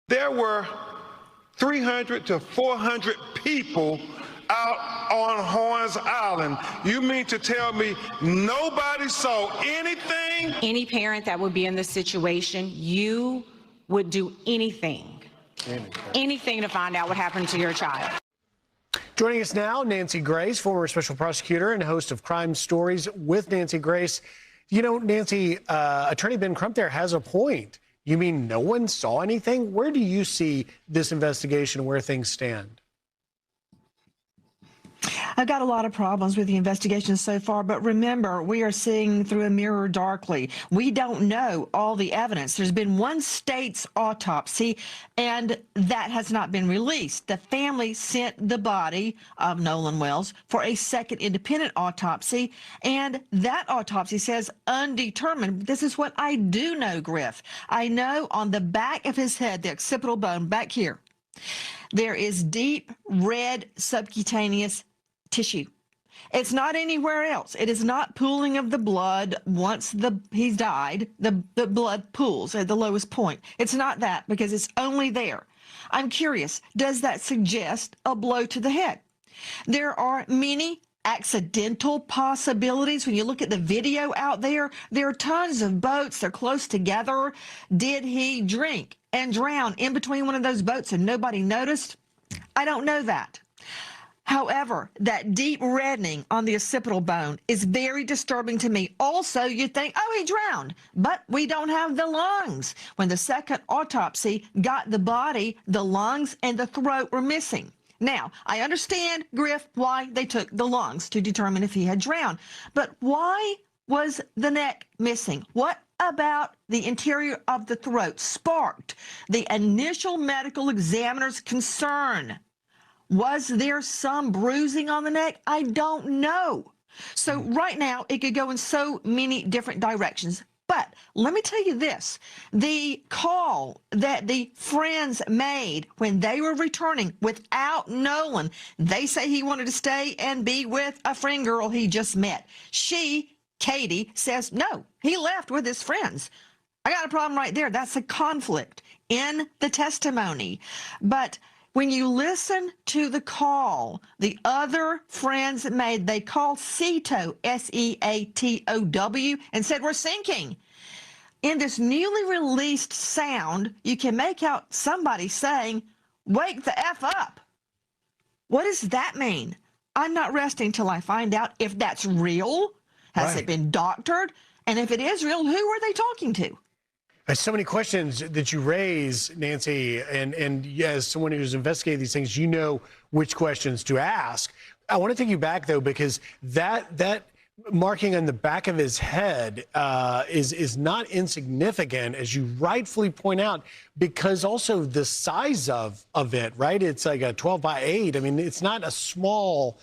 There were 300 to 400 people out on Horns Island. You mean to tell me nobody saw anything? Any parent that would be in this situation, you would do anything to find out what happened to your child. Joining us now, Nancy Grace, former special prosecutor and host of Crime Stories with Nancy Grace. You know, Nancy, Attorney Ben Crump there has a point. You mean no one saw anything? Where do you see this investigation, where things stand? I've got a lot of problems with the investigation so far, but remember, we are seeing through a mirror darkly. We don't know all the evidence. There's been one state's autopsy, and that has not been released. The family sent the body of Nolan Wells for a second independent autopsy, and that autopsy says undetermined. This is what I do know, Griff. I know on the back of his head, the occipital bone back here, there is deep red subcutaneous tissue. It's not anywhere else. It is not pooling of the blood once he's died. The blood pools at the lowest point. It's not that, because it's only there. I'm curious, does that suggest a blow to the head? There are many accidental possibilities. When you look at the video out there, there are tons of boats. They're close together. Did he drink and drown in between one of those boats and nobody noticed? I don't know that. However, that deep reddening on the occipital bone is very disturbing to me. Also, you think, oh, he drowned, but we don't have the lungs. When the second autopsy got the body, the lungs and the throat were missing. Now, I understand, Griff, why they took the lungs to determine if he had drowned, but why was the neck missing? What about the interior of the throat sparked the initial medical examiner's concern? Was there some bruising on the neck? I don't know. So right now, it could go in so many different directions. But let me tell you this, the call that the friends made when they were returning without Nolan, they say he wanted to stay and be with a friend girl he just met. She, Katie, says, no, he left with his friends. I got a problem right there. That's a conflict in the testimony. But when you listen to the call the other friends made, they called SEATOW, S-E-A-T-O-W, and said, we're sinking. In this newly released sound, you can make out somebody saying, wake the F up. What does that mean? I'm not resting till I find out if that's real. Has it been doctored? And if it is real, who are they talking to? There's so many questions that you raise, Nancy, and as someone who's investigated these things, you know which questions to ask. I want to take you back, though, because that marking on the back of his head is not insignificant, as you rightfully point out, because also the size of it, right? It's like a 12 by 8. I mean, it's not a small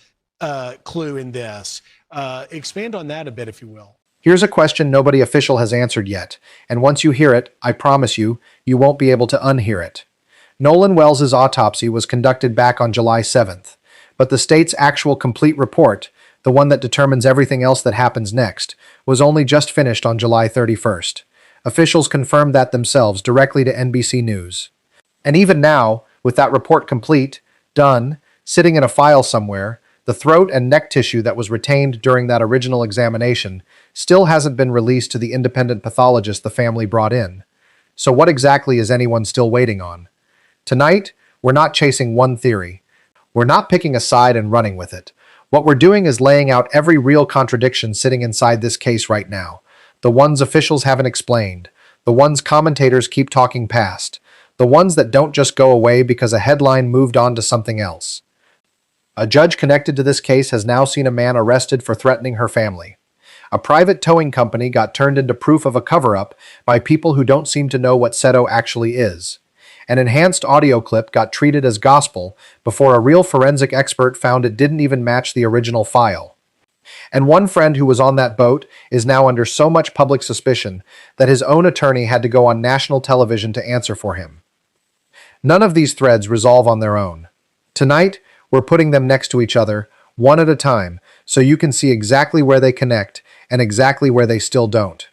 clue in this. Expand on that a bit, if you will. Here's a question nobody official has answered yet, and once you hear it, I promise you, you won't be able to unhear it. Nolan Wells' autopsy was conducted back on July 7th, but the state's actual complete report, the one that determines everything else that happens next, was only just finished on July 31st. Officials confirmed that themselves directly to NBC News. And even now, with that report complete, done, sitting in a file somewhere, the throat and neck tissue that was retained during that original examination still hasn't been released to the independent pathologist the family brought in. So what exactly is anyone still waiting on? Tonight, we're not chasing one theory. We're not picking a side and running with it. What we're doing is laying out every real contradiction sitting inside this case right now. The ones officials haven't explained. The ones commentators keep talking past. The ones that don't just go away because a headline moved on to something else. A judge connected to this case has now seen a man arrested for threatening her family. A private towing company got turned into proof of a cover-up by people who don't seem to know what SEATOW actually is. An enhanced audio clip got treated as gospel before a real forensic expert found it didn't even match the original file. And one friend who was on that boat is now under so much public suspicion that his own attorney had to go on national television to answer for him. None of these threads resolve on their own. Tonight, we're putting them next to each other, one at a time, so you can see exactly where they connect and exactly where they still don't.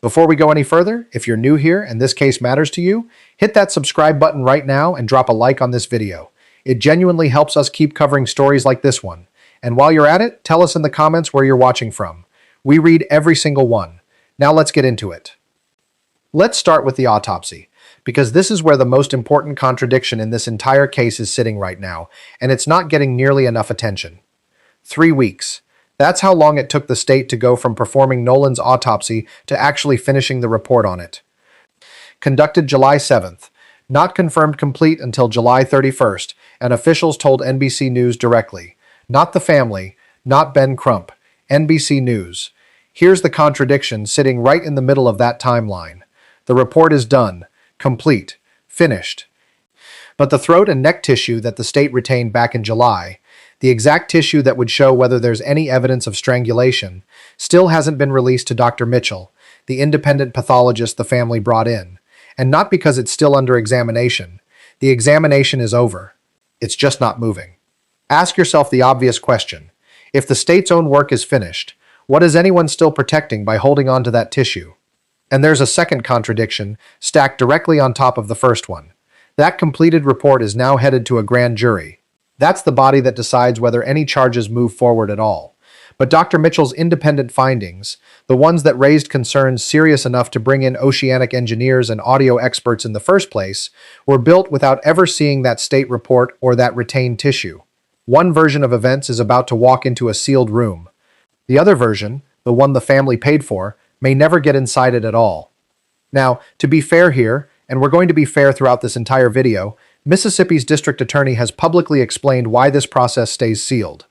Before we go any further, if you're new here and this case matters to you, hit that subscribe button right now and drop a like on this video. It genuinely helps us keep covering stories like this one. And while you're at it, tell us in the comments where you're watching from. We read every single one. Now let's get into it. Let's start with the autopsy, because this is where the most important contradiction in this entire case is sitting right now, and it's not getting nearly enough attention. 3 weeks. That's how long it took the state to go from performing Nolan's autopsy to actually finishing the report on it. Conducted July 7th. Not confirmed complete until July 31st, and officials told NBC News directly. Not the family, not Ben Crump. NBC News. Here's the contradiction sitting right in the middle of that timeline. The report is done, complete, finished. But the throat and neck tissue that the state retained back in July, the exact tissue that would show whether there's any evidence of strangulation, still hasn't been released to Dr. Mitchell, the independent pathologist the family brought in. And not because it's still under examination. The examination is over. It's just not moving. Ask yourself the obvious question. If the state's own work is finished, what is anyone still protecting by holding on to that tissue? And there's a second contradiction stacked directly on top of the first one. That completed report is now headed to a grand jury. That's the body that decides whether any charges move forward at all. But Dr. Mitchell's independent findings, the ones that raised concerns serious enough to bring in oceanic engineers and audio experts in the first place, were built without ever seeing that state report or that retained tissue. One version of events is about to walk into a sealed room. The other version, the one the family paid for, may never get inside it at all. Now, to be fair here, and we're going to be fair throughout this entire video, Mississippi's district attorney has publicly explained why this process stays sealed.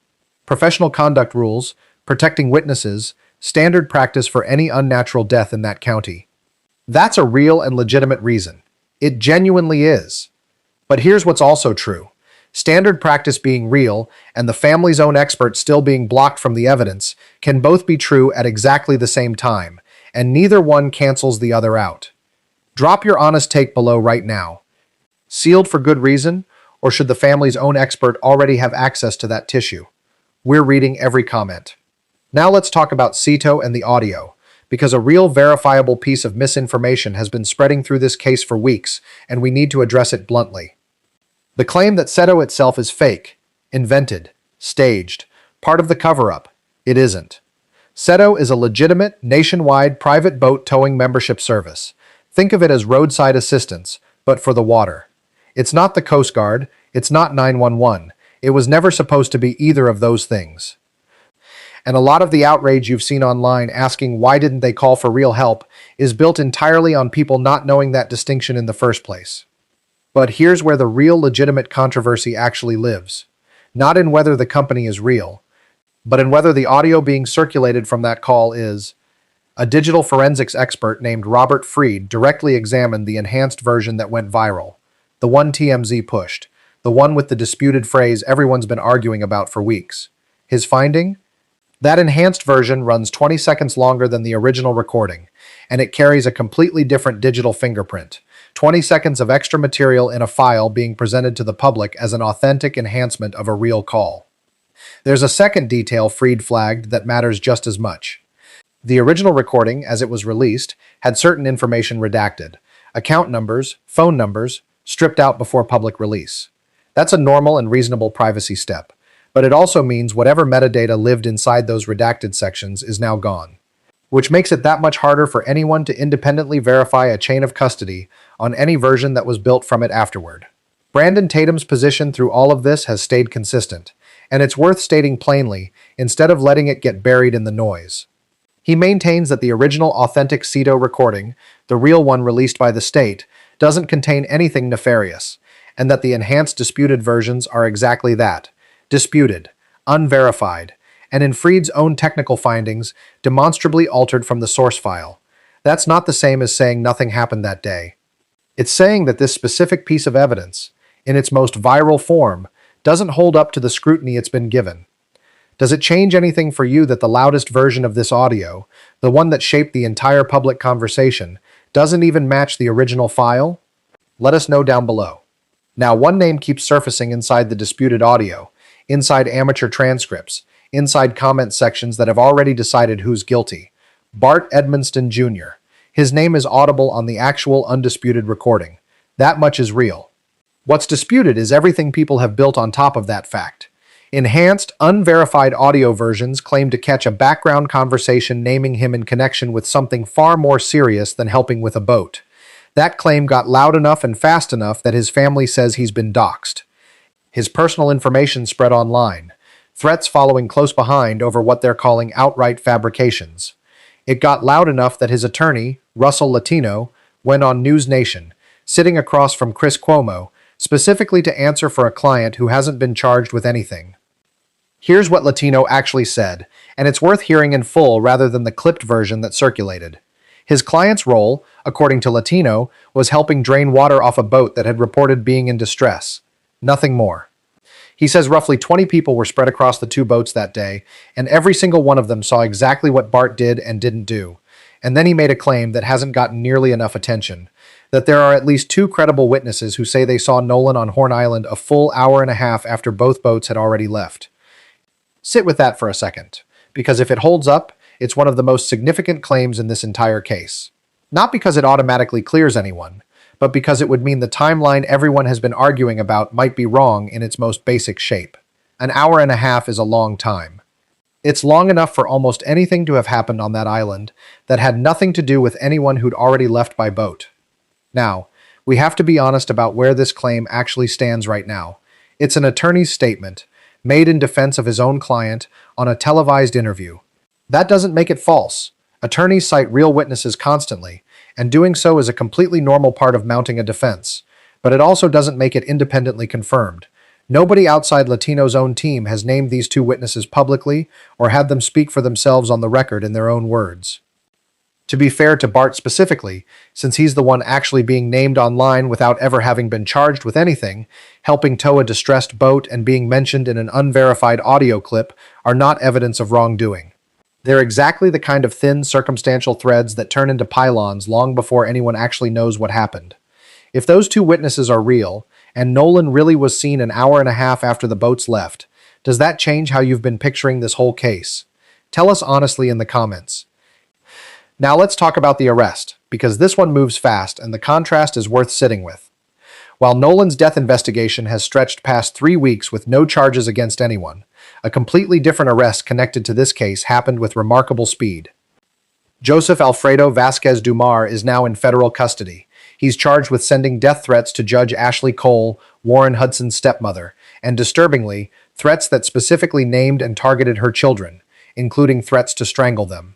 Professional conduct rules, protecting witnesses, standard practice for any unnatural death in that county. That's a real and legitimate reason. It genuinely is. But here's what's also true. Standard practice being real and the family's own expert still being blocked from the evidence can both be true at exactly the same time, and neither one cancels the other out. Drop your honest take below right now. Sealed for good reason, or should the family's own expert already have access to that tissue? We're reading every comment. Now let's talk about Cito and the audio, because a real verifiable piece of misinformation has been spreading through this case for weeks, and we need to address it bluntly. The claim that Cito itself is fake, invented, staged, part of the cover-up, it isn't. Cito is a legitimate, nationwide private boat towing membership service. Think of it as roadside assistance, but for the water. It's not the Coast Guard, it's not 911. It was never supposed to be either of those things. And a lot of the outrage you've seen online asking why didn't they call for real help is built entirely on people not knowing that distinction in the first place. But here's where the real legitimate controversy actually lives. Not in whether the company is real, but in whether the audio being circulated from that call is. A digital forensics expert named Robert Freed directly examined the enhanced version that went viral, the one TMZ pushed, the one with the disputed phrase everyone's been arguing about for weeks. His finding? That enhanced version runs 20 seconds longer than the original recording, and it carries a completely different digital fingerprint. 20 seconds of extra material in a file being presented to the public as an authentic enhancement of a real call. There's a second detail Freed flagged that matters just as much. The original recording, as it was released, had certain information redacted. Account numbers, phone numbers, stripped out before public release. That's a normal and reasonable privacy step, but it also means whatever metadata lived inside those redacted sections is now gone, which makes it that much harder for anyone to independently verify a chain of custody on any version that was built from it afterward. Brandon Tatum's position through all of this has stayed consistent, and it's worth stating plainly instead of letting it get buried in the noise. He maintains that the original authentic Cito recording, the real one released by the state, doesn't contain anything nefarious, and that the enhanced disputed versions are exactly that, disputed, unverified, and in Freed's own technical findings, demonstrably altered from the source file. That's not the same as saying nothing happened that day. It's saying that this specific piece of evidence, in its most viral form, doesn't hold up to the scrutiny it's been given. Does it change anything for you that the loudest version of this audio, the one that shaped the entire public conversation, doesn't even match the original file? Let us know down below. Now, one name keeps surfacing inside the disputed audio, inside amateur transcripts, inside comment sections that have already decided who's guilty. Bart Edmonston Jr. His name is audible on the actual undisputed recording. That much is real. What's disputed is everything people have built on top of that fact. Enhanced, unverified audio versions claim to catch a background conversation naming him in connection with something far more serious than helping with a boat. That claim got loud enough and fast enough that his family says he's been doxxed. His personal information spread online. Threats following close behind over what they're calling outright fabrications. It got loud enough that his attorney, Russell Latino, went on News Nation, sitting across from Chris Cuomo, specifically to answer for a client who hasn't been charged with anything. Here's what Latino actually said, and it's worth hearing in full rather than the clipped version that circulated. His client's role, according to Latino, was helping drain water off a boat that had reported being in distress. Nothing more. He says roughly 20 people were spread across the two boats that day, and every single one of them saw exactly what Bart did and didn't do. And then he made a claim that hasn't gotten nearly enough attention, that there are at least 2 credible witnesses who say they saw Nolan on Horn Island a full hour and a half after both boats had already left. Sit with that for a second, because if it holds up, it's one of the most significant claims in this entire case. Not because it automatically clears anyone, but because it would mean the timeline everyone has been arguing about might be wrong in its most basic shape. An hour and a half is a long time. It's long enough for almost anything to have happened on that island that had nothing to do with anyone who'd already left by boat. Now, we have to be honest about where this claim actually stands right now. It's an attorney's statement, made in defense of his own client, on a televised interview. That doesn't make it false. Attorneys cite real witnesses constantly, and doing so is a completely normal part of mounting a defense. But it also doesn't make it independently confirmed. Nobody outside Latino's own team has named these 2 witnesses publicly or had them speak for themselves on the record in their own words. To be fair to Bart specifically, since he's the one actually being named online without ever having been charged with anything, helping tow a distressed boat and being mentioned in an unverified audio clip are not evidence of wrongdoing. They're exactly the kind of thin circumstantial threads that turn into pylons long before anyone actually knows what happened. If those 2 witnesses are real, and Nolan really was seen an hour and a half after the boats left, does that change how you've been picturing this whole case? Tell us honestly in the comments. Now let's talk about the arrest, because this one moves fast and the contrast is worth sitting with. While Nolan's death investigation has stretched past 3 weeks with no charges against anyone, a completely different arrest connected to this case happened with remarkable speed. Joseph Alfredo Vasquez Dumar is now in federal custody. He's charged with sending death threats to Judge Ashlee Cole, Warren Hudson's stepmother, and disturbingly, threats that specifically named and targeted her children, including threats to strangle them.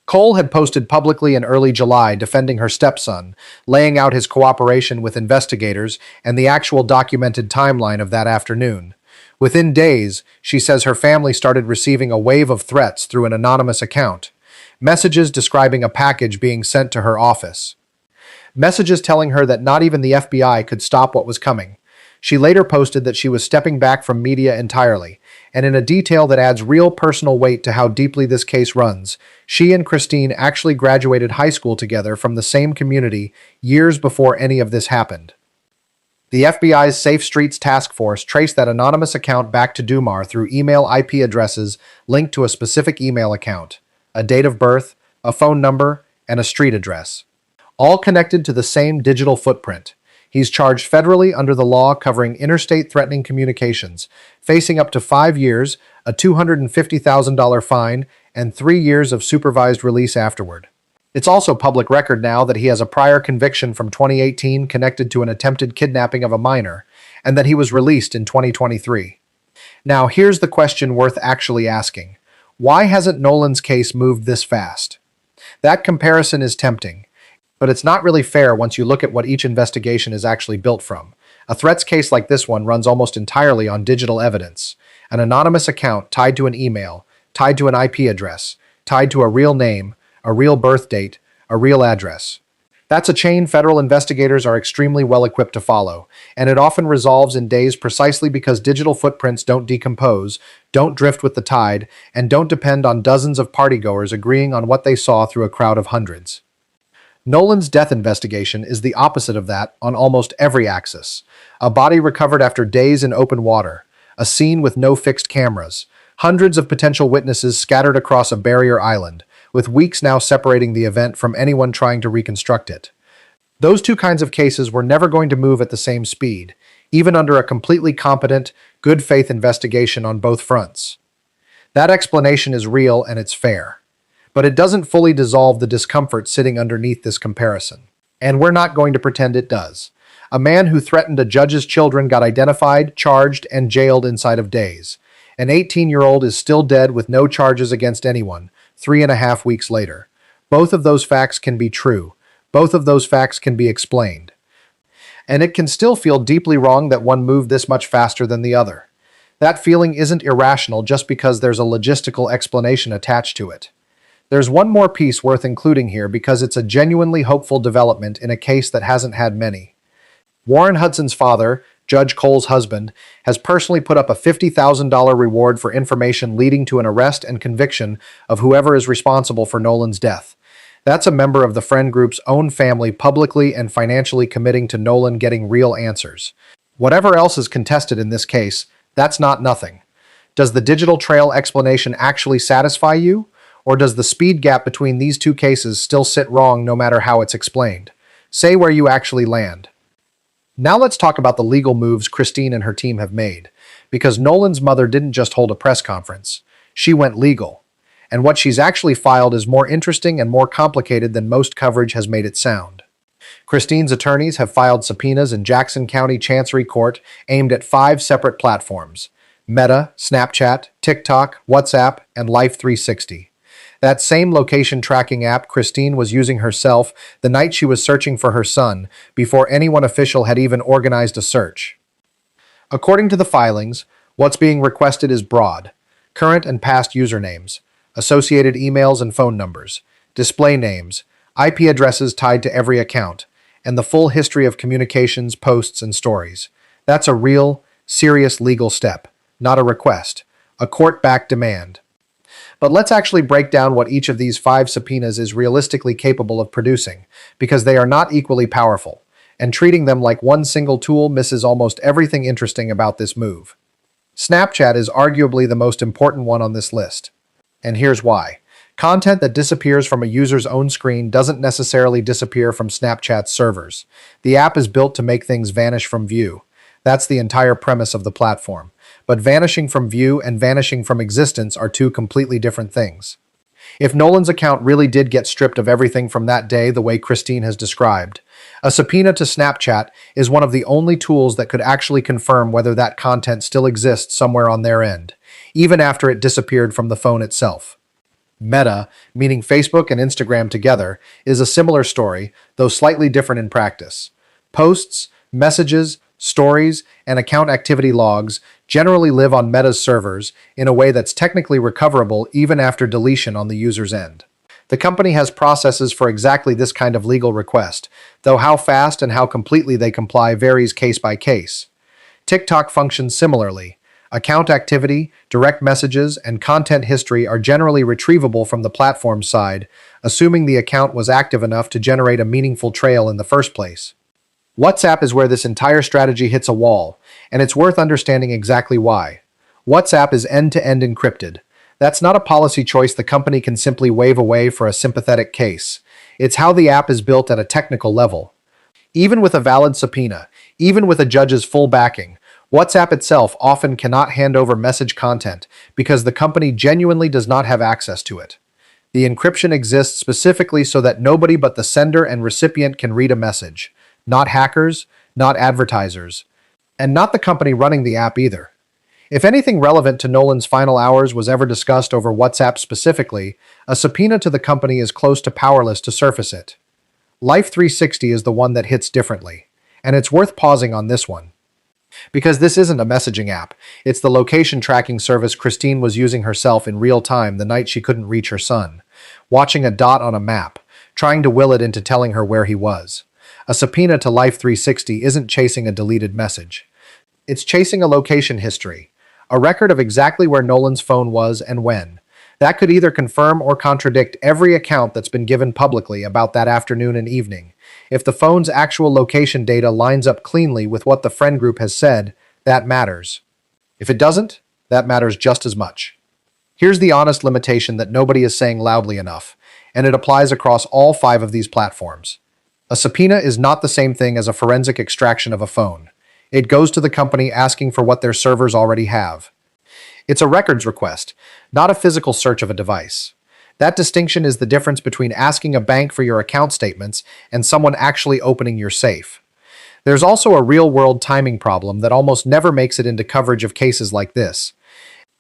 Cole had posted publicly in early July defending her stepson, laying out his cooperation with investigators and the actual documented timeline of that afternoon. Within days, she says her family started receiving a wave of threats through an anonymous account. Messages describing a package being sent to her office. Messages telling her that not even the FBI could stop what was coming. She later posted that she was stepping back from media entirely, and in a detail that adds real personal weight to how deeply this case runs, she and Christine actually graduated high school together from the same community years before any of this happened. The FBI's Safe Streets Task Force traced that anonymous account back to Dumar through email IP addresses linked to a specific email account, a date of birth, a phone number, and a street address. All connected to the same digital footprint. He's charged federally under the law covering interstate threatening communications, facing up to 5 years, a $250,000 fine, and 3 years of supervised release afterward. It's also public record now that he has a prior conviction from 2018 connected to an attempted kidnapping of a minor, and that he was released in 2023. Now, here's the question worth actually asking. Why hasn't Nolan's case moved this fast? That comparison is tempting, but it's not really fair once you look at what each investigation is actually built from. A threats case like this one runs almost entirely on digital evidence. An anonymous account tied to an email, tied to an IP address, tied to a real name, a real birth date, a real address. That's a chain federal investigators are extremely well equipped to follow, and it often resolves in days precisely because digital footprints don't decompose, don't drift with the tide, and don't depend on dozens of partygoers agreeing on what they saw through a crowd of hundreds. Nolan's death investigation is the opposite of that on almost every axis. A body recovered after days in open water, a scene with no fixed cameras, hundreds of potential witnesses scattered across a barrier island, with weeks now separating the event from anyone trying to reconstruct it. Those two kinds of cases were never going to move at the same speed, even under a completely competent, good faith investigation on both fronts. That explanation is real and it's fair. But it doesn't fully dissolve the discomfort sitting underneath this comparison. And we're not going to pretend it does. A man who threatened a judge's children got identified, charged, and jailed inside of days. An 18-year-old is still dead with no charges against anyone, 3.5 weeks later. Both of those facts can be true. Both of those facts can be explained. And it can still feel deeply wrong that one moved this much faster than the other. That feeling isn't irrational just because there's a logistical explanation attached to it. There's one more piece worth including here because it's a genuinely hopeful development in a case that hasn't had many. Warren Hudson's father, Judge Cole's husband, has personally put up a $50,000 reward for information leading to an arrest and conviction of whoever is responsible for Nolan's death. That's a member of the friend group's own family publicly and financially committing to Nolan getting real answers. Whatever else is contested in this case, that's not nothing. Does the digital trail explanation actually satisfy you? Or does the speed gap between these two cases still sit wrong no matter how it's explained? Say where you actually land. Now let's talk about the legal moves Christine and her team have made, because Nolan's mother didn't just hold a press conference. She went legal. And what she's actually filed is more interesting and more complicated than most coverage has made it sound. Christine's attorneys have filed subpoenas in Jackson County Chancery Court aimed at 5 separate platforms: Meta, Snapchat, TikTok, WhatsApp, and Life360. That same location tracking app Christine was using herself the night she was searching for her son, before anyone official had even organized a search. According to the filings, what's being requested is broad: current and past usernames, associated emails and phone numbers, display names, IP addresses tied to every account, and the full history of communications, posts, and stories. That's a real, serious legal step, not a request, a court-backed demand. But let's actually break down what each of these 5 subpoenas is realistically capable of producing, because they are not equally powerful, and treating them like one single tool misses almost everything interesting about this move. Snapchat is arguably the most important one on this list. And here's why. Content that disappears from a user's own screen doesn't necessarily disappear from Snapchat's servers. The app is built to make things vanish from view. That's the entire premise of the platform. But vanishing from view and vanishing from existence are two completely different things. If Nolan's account really did get stripped of everything from that day the way Christine has described, a subpoena to Snapchat is one of the only tools that could actually confirm whether that content still exists somewhere on their end, even after it disappeared from the phone itself. Meta, meaning Facebook and Instagram together, is a similar story, though slightly different in practice. Posts, messages, stories, and account activity logs generally live on Meta's servers in a way that's technically recoverable even after deletion on the user's end. The company has processes for exactly this kind of legal request, though how fast and how completely they comply varies case by case. TikTok functions similarly. Account activity, direct messages, and content history are generally retrievable from the platform side, assuming the account was active enough to generate a meaningful trail in the first place. WhatsApp is where this entire strategy hits a wall, and it's worth understanding exactly why. WhatsApp is end-to-end encrypted. That's not a policy choice the company can simply wave away for a sympathetic case. It's how the app is built at a technical level. Even with a valid subpoena, even with a judge's full backing, WhatsApp itself often cannot hand over message content because the company genuinely does not have access to it. The encryption exists specifically so that nobody but the sender and recipient can read a message. Not hackers, not advertisers, and not the company running the app either. If anything relevant to Nolan's final hours was ever discussed over WhatsApp specifically, a subpoena to the company is close to powerless to surface it. Life360 is the one that hits differently, and it's worth pausing on this one. Because this isn't a messaging app, it's the location tracking service Christine was using herself in real time the night she couldn't reach her son, watching a dot on a map, trying to will it into telling her where he was. A subpoena to Life360 isn't chasing a deleted message. It's chasing a location history, a record of exactly where Nolan's phone was and when. That could either confirm or contradict every account that's been given publicly about that afternoon and evening. If the phone's actual location data lines up cleanly with what the friend group has said, that matters. If it doesn't, that matters just as much. Here's the honest limitation that nobody is saying loudly enough, and it applies across all 5 of these platforms. A subpoena is not the same thing as a forensic extraction of a phone. It goes to the company asking for what their servers already have. It's a records request, not a physical search of a device. That distinction is the difference between asking a bank for your account statements and someone actually opening your safe. There's also a real-world timing problem that almost never makes it into coverage of cases like this.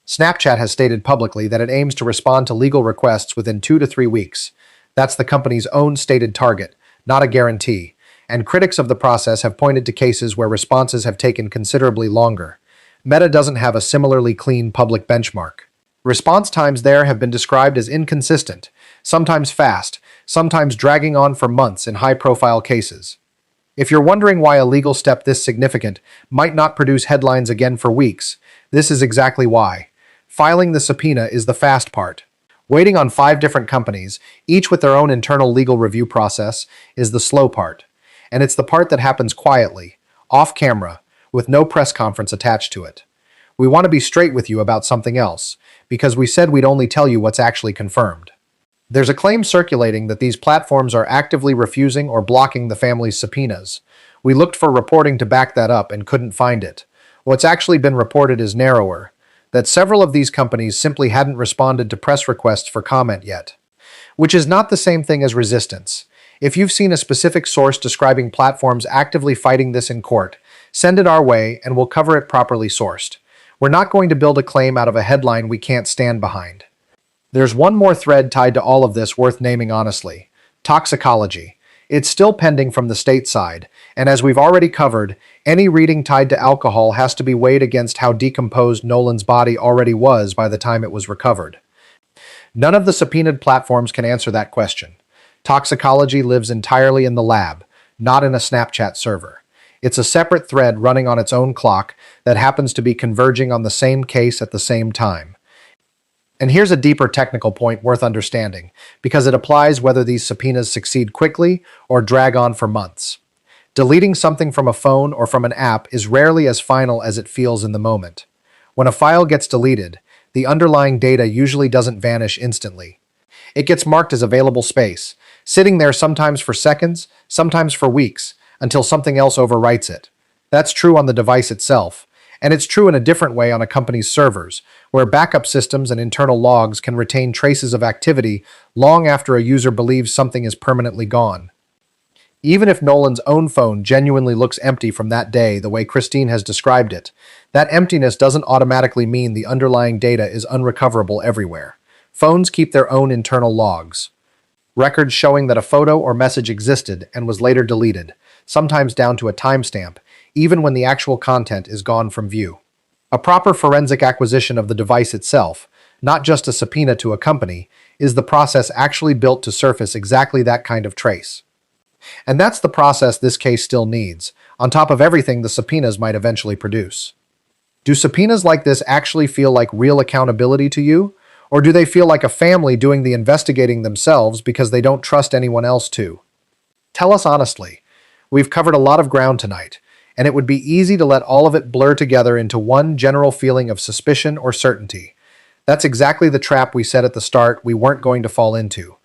Snapchat has stated publicly that it aims to respond to legal requests within 2 to 3 weeks. That's the company's own stated target, not a guarantee, and critics of the process have pointed to cases where responses have taken considerably longer. Meta doesn't have a similarly clean public benchmark. Response times there have been described as inconsistent, sometimes fast, sometimes dragging on for months in high-profile cases. If you're wondering why a legal step this significant might not produce headlines again for weeks, this is exactly why. Filing the subpoena is the fast part. Waiting on 5 different companies, each with their own internal legal review process, is the slow part. And it's the part that happens quietly, off camera, with no press conference attached to it. We want to be straight with you about something else, because we said we'd only tell you what's actually confirmed. There's a claim circulating that these platforms are actively refusing or blocking the family's subpoenas. We looked for reporting to back that up and couldn't find it. What's actually been reported is narrower, that several of these companies simply hadn't responded to press requests for comment yet. Which is not the same thing as resistance. If you've seen a specific source describing platforms actively fighting this in court, send it our way and we'll cover it properly sourced. We're not going to build a claim out of a headline we can't stand behind. There's one more thread tied to all of this worth naming honestly. Toxicology. It's still pending from the state side, and as we've already covered, any reading tied to alcohol has to be weighed against how decomposed Nolan's body already was by the time it was recovered. None of the subpoenaed platforms can answer that question. Toxicology lives entirely in the lab, not in a Snapchat server. It's a separate thread running on its own clock that happens to be converging on the same case at the same time. And here's a deeper technical point worth understanding, because it applies whether these subpoenas succeed quickly or drag on for months. Deleting something from a phone or from an app is rarely as final as it feels in the moment. When a file gets deleted, the underlying data usually doesn't vanish instantly. It gets marked as available space, sitting there sometimes for seconds, sometimes for weeks, until something else overwrites it. That's true on the device itself, and it's true in a different way on a company's servers, where backup systems and internal logs can retain traces of activity long after a user believes something is permanently gone. Even if Nolan's own phone genuinely looks empty from that day the way Christine has described it, that emptiness doesn't automatically mean the underlying data is unrecoverable everywhere. Phones keep their own internal logs. Records showing that a photo or message existed and was later deleted, sometimes down to a timestamp, even when the actual content is gone from view. A proper forensic acquisition of the device itself, not just a subpoena to a company, is the process actually built to surface exactly that kind of trace. And that's the process this case still needs, on top of everything the subpoenas might eventually produce. Do subpoenas like this actually feel like real accountability to you? Or do they feel like a family doing the investigating themselves because they don't trust anyone else to? Tell us honestly. We've covered a lot of ground tonight, and it would be easy to let all of it blur together into one general feeling of suspicion or certainty. That's exactly the trap we said at the start we weren't going to fall into.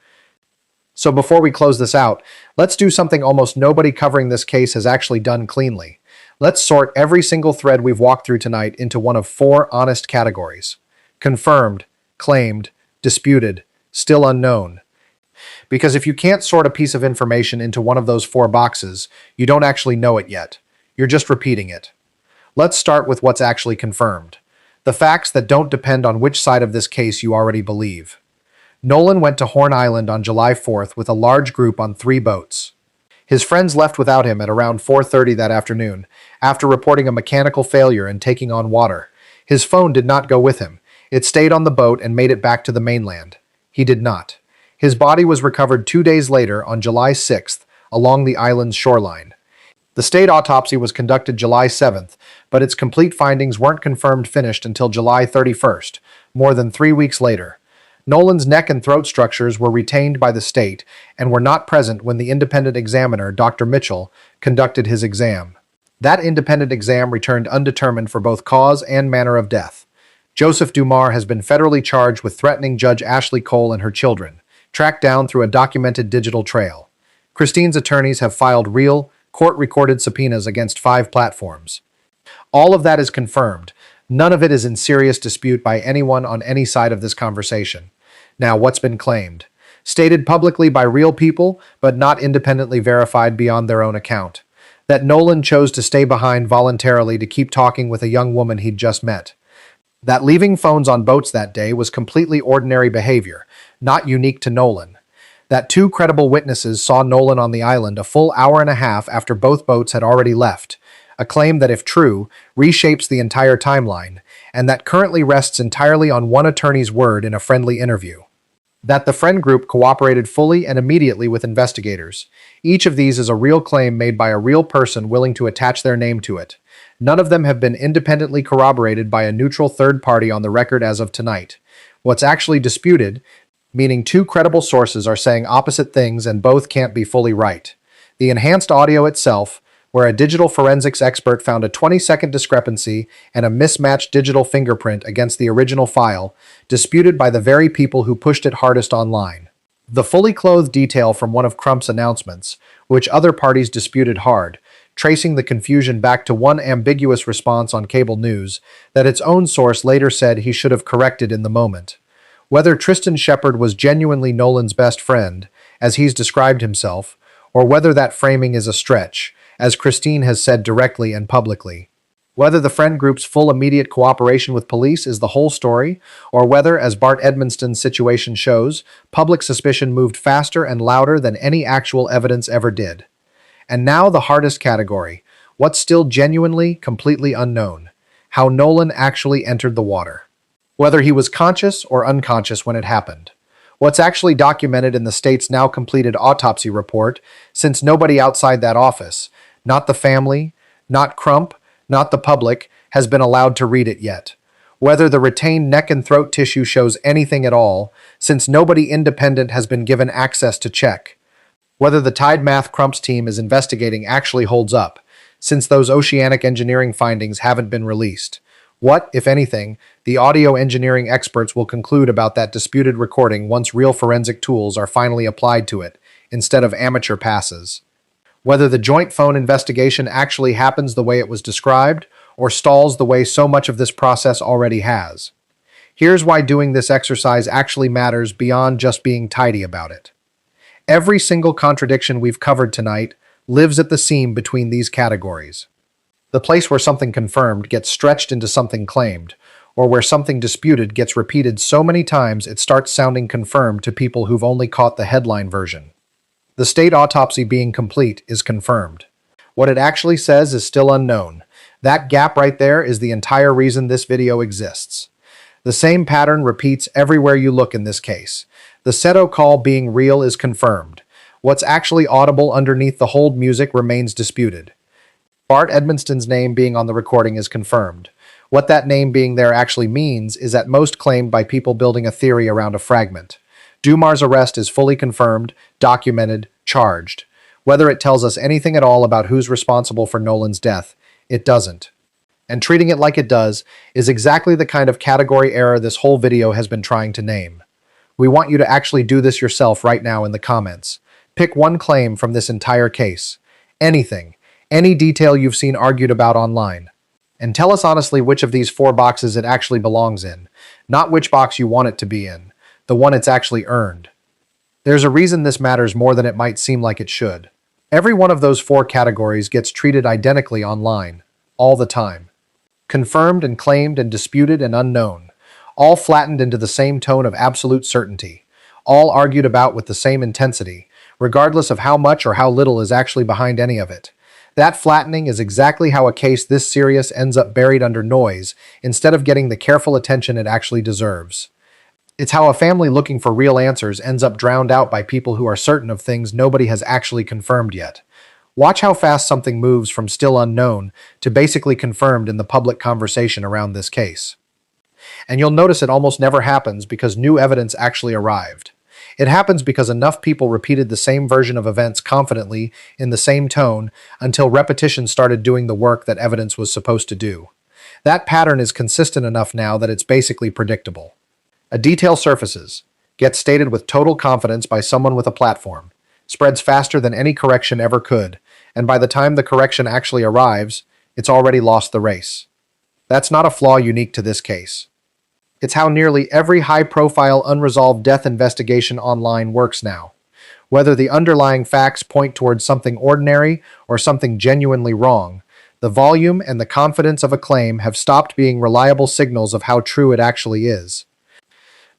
So before we close this out, let's do something almost nobody covering this case has actually done cleanly. Let's sort every single thread we've walked through tonight into one of 4 honest categories: confirmed, claimed, disputed, still unknown. Because if you can't sort a piece of information into one of those 4 boxes, you don't actually know it yet. You're just repeating it. Let's start with what's actually confirmed. The facts that don't depend on which side of this case you already believe. Nolan went to Horn Island on July 4th with a large group on 3 boats. His friends left without him at around 4:30 that afternoon, after reporting a mechanical failure and taking on water. His phone did not go with him. It stayed on the boat and made it back to the mainland. He did not. His body was recovered 2 days later on July 6th along the island's shoreline. The state autopsy was conducted July 7th, but its complete findings weren't confirmed finished until July 31st, more than 3 weeks later. Nolan's neck and throat structures were retained by the state and were not present when the independent examiner, Dr. Mitchell, conducted his exam. That independent exam returned undetermined for both cause and manner of death. Joseph Dumar has been federally charged with threatening Judge Ashlee Cole and her children, tracked down through a documented digital trail. Christine's attorneys have filed real, court-recorded subpoenas against 5 platforms. All of that is confirmed. None of it is in serious dispute by anyone on any side of this conversation. Now, what's been claimed? Stated publicly by real people, but not independently verified beyond their own account. That Nolan chose to stay behind voluntarily to keep talking with a young woman he'd just met. That leaving phones on boats that day was completely ordinary behavior, not unique to Nolan. That 2 credible witnesses saw Nolan on the island a full hour and a half after both boats had already left, a claim that, if true, reshapes the entire timeline, and that currently rests entirely on one attorney's word in a friendly interview. That the friend group cooperated fully and immediately with investigators. Each of these is a real claim made by a real person willing to attach their name to it. None of them have been independently corroborated by a neutral third party on the record as of tonight. What's actually disputed, meaning 2 credible sources are saying opposite things and both can't be fully right. The enhanced audio itself, where a digital forensics expert found a 20-second discrepancy and a mismatched digital fingerprint against the original file, disputed by the very people who pushed it hardest online. The fully clothed detail from one of Crump's announcements, which other parties disputed hard, tracing the confusion back to one ambiguous response on cable news that its own source later said he should have corrected in the moment. Whether Tristan Shepard was genuinely Nolan's best friend, as he's described himself, or whether that framing is a stretch, as Christine has said directly and publicly. Whether the friend group's full immediate cooperation with police is the whole story, or whether, as Bart Edmonston's situation shows, public suspicion moved faster and louder than any actual evidence ever did. And now the hardest category, what's still genuinely, completely unknown, how Nolan actually entered the water. Whether he was conscious or unconscious when it happened. What's actually documented in the state's now completed autopsy report, since nobody outside that office, not the family, not Crump, not the public, has been allowed to read it yet. Whether the retained neck and throat tissue shows anything at all, since nobody independent has been given access to check. Whether the Tide Math Crump's team is investigating actually holds up, since those oceanic engineering findings haven't been released. What, if anything, the audio engineering experts will conclude about that disputed recording once real forensic tools are finally applied to it, instead of amateur passes. Whether the joint phone investigation actually happens the way it was described, or stalls the way so much of this process already has. Here's why doing this exercise actually matters beyond just being tidy about it. Every single contradiction we've covered tonight lives at the seam between these categories. The place where something confirmed gets stretched into something claimed, or where something disputed gets repeated so many times it starts sounding confirmed to people who've only caught the headline version. The state autopsy being complete is confirmed. What it actually says is still unknown. That gap right there is the entire reason this video exists. The same pattern repeats everywhere you look in this case. The Seto call being real is confirmed. What's actually audible underneath the hold music remains disputed. Bart Edmonston's name being on the recording is confirmed. What that name being there actually means is at most claimed by people building a theory around a fragment. Dumar's arrest is fully confirmed, documented, charged. Whether it tells us anything at all about who's responsible for Nolan's death, it doesn't. And treating it like it does is exactly the kind of category error this whole video has been trying to name. We want you to actually do this yourself right now in the comments. Pick one claim from this entire case. Anything. Any detail you've seen argued about online. And tell us honestly which of these 4 boxes it actually belongs in, not which box you want it to be in, the one it's actually earned. There's a reason this matters more than it might seem like it should. Every one of those 4 categories gets treated identically online, all the time. Confirmed and claimed and disputed and unknown, all flattened into the same tone of absolute certainty, all argued about with the same intensity, regardless of how much or how little is actually behind any of it. That flattening is exactly how a case this serious ends up buried under noise instead of getting the careful attention it actually deserves. It's how a family looking for real answers ends up drowned out by people who are certain of things nobody has actually confirmed yet. Watch how fast something moves from still unknown to basically confirmed in the public conversation around this case. And you'll notice it almost never happens because new evidence actually arrived. It happens because enough people repeated the same version of events confidently in the same tone until repetition started doing the work that evidence was supposed to do. That pattern is consistent enough now that it's basically predictable. A detail surfaces, gets stated with total confidence by someone with a platform, spreads faster than any correction ever could, and by the time the correction actually arrives, it's already lost the race. That's not a flaw unique to this case. It's how nearly every high-profile unresolved death investigation online works now. Whether the underlying facts point towards something ordinary or something genuinely wrong, the volume and the confidence of a claim have stopped being reliable signals of how true it actually is.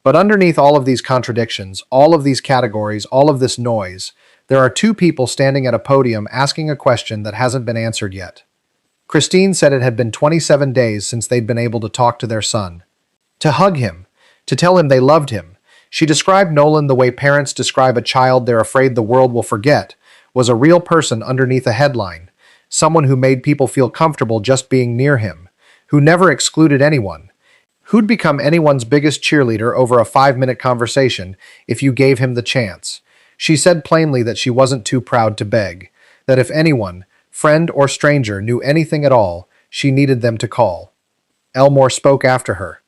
But underneath all of these contradictions, all of these categories, all of this noise, there are two people standing at a podium asking a question that hasn't been answered yet. Christine said it had been 27 days since they'd been able to talk to their son, to hug him, to tell him they loved him. She described Nolan the way parents describe a child they're afraid the world will forget, was a real person underneath a headline, someone who made people feel comfortable just being near him, who never excluded anyone, who'd become anyone's biggest cheerleader over a 5-minute conversation if you gave him the chance. She said plainly that she wasn't too proud to beg, that if anyone, friend or stranger, knew anything at all, she needed them to call. Elmore spoke after her.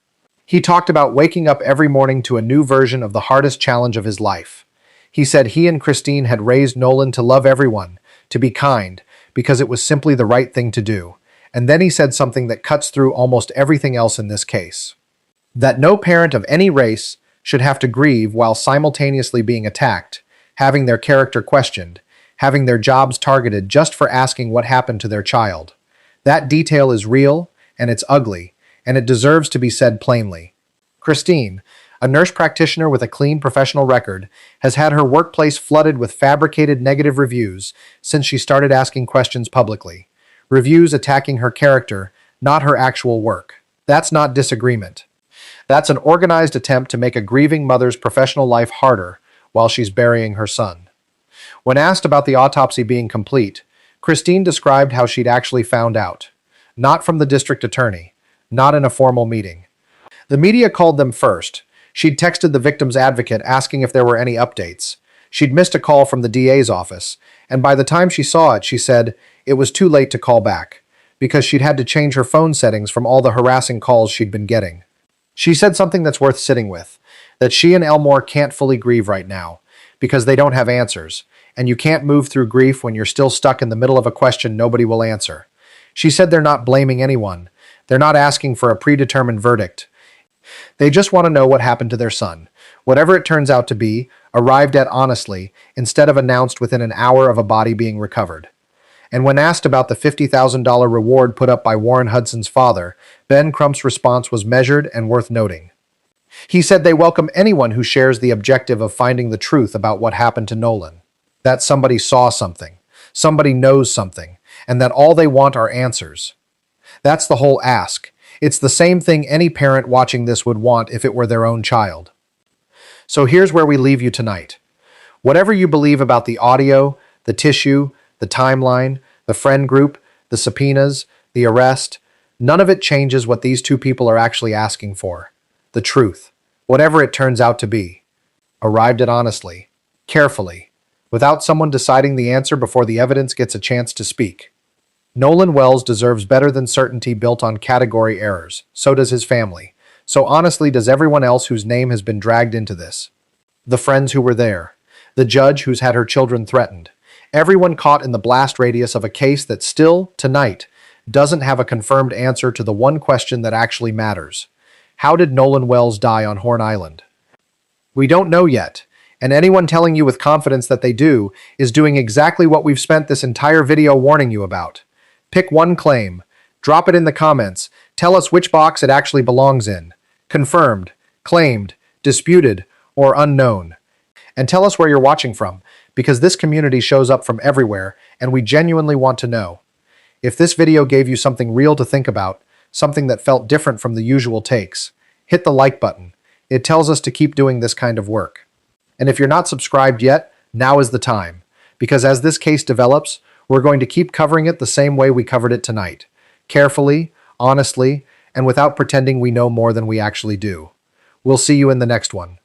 He talked about waking up every morning to a new version of the hardest challenge of his life. He said he and Christine had raised Nolan to love everyone, to be kind, because it was simply the right thing to do. And then he said something that cuts through almost everything else in this case. That no parent of any race should have to grieve while simultaneously being attacked, having their character questioned, having their jobs targeted just for asking what happened to their child. That detail is real, and it's ugly, and it deserves to be said plainly. Christine, a nurse practitioner with a clean professional record, has had her workplace flooded with fabricated negative reviews since she started asking questions publicly. Reviews attacking her character, not her actual work. That's not disagreement. That's an organized attempt to make a grieving mother's professional life harder while she's burying her son. When asked about the autopsy being complete, Christine described how she'd actually found out. Not from the district attorney, not in a formal meeting. The media called them first. She'd texted the victim's advocate asking if there were any updates. She'd missed a call from the DA's office, and by the time she saw it, she said it was too late to call back, because she'd had to change her phone settings from all the harassing calls she'd been getting. She said something that's worth sitting with, that she and Elmore can't fully grieve right now, because they don't have answers, and you can't move through grief when you're still stuck in the middle of a question nobody will answer. She said they're not blaming anyone. They're not asking for a predetermined verdict. They just want to know what happened to their son. Whatever it turns out to be, arrived at honestly, instead of announced within an hour of a body being recovered. And when asked about the $50,000 reward put up by Warren Hudson's father, Ben Crump's response was measured and worth noting. He said they welcome anyone who shares the objective of finding the truth about what happened to Nolan. That somebody saw something, somebody knows something, and that all they want are answers. That's the whole ask. It's the same thing any parent watching this would want if it were their own child. So here's where we leave you tonight. Whatever you believe about the audio, the tissue, the timeline, the friend group, the subpoenas, the arrest, none of it changes what these two people are actually asking for. The truth, whatever it turns out to be. Arrived at honestly, carefully, without someone deciding the answer before the evidence gets a chance to speak. Nolan Wells deserves better than certainty built on category errors. So does his family. So honestly does everyone else whose name has been dragged into this. The friends who were there. The judge who's had her children threatened. Everyone caught in the blast radius of a case that still, tonight, doesn't have a confirmed answer to the one question that actually matters. How did Nolan Wells die on Horn Island? We don't know yet, and anyone telling you with confidence that they do is doing exactly what we've spent this entire video warning you about. Pick one claim, drop it in the comments, tell us which box it actually belongs in. Confirmed, claimed, disputed, or unknown. And tell us where you're watching from, because this community shows up from everywhere, and we genuinely want to know. If this video gave you something real to think about, something that felt different from the usual takes, hit the like button. It tells us to keep doing this kind of work. And if you're not subscribed yet, now is the time, because as this case develops, we're going to keep covering it the same way we covered it tonight. Carefully, honestly, and without pretending we know more than we actually do. We'll see you in the next one.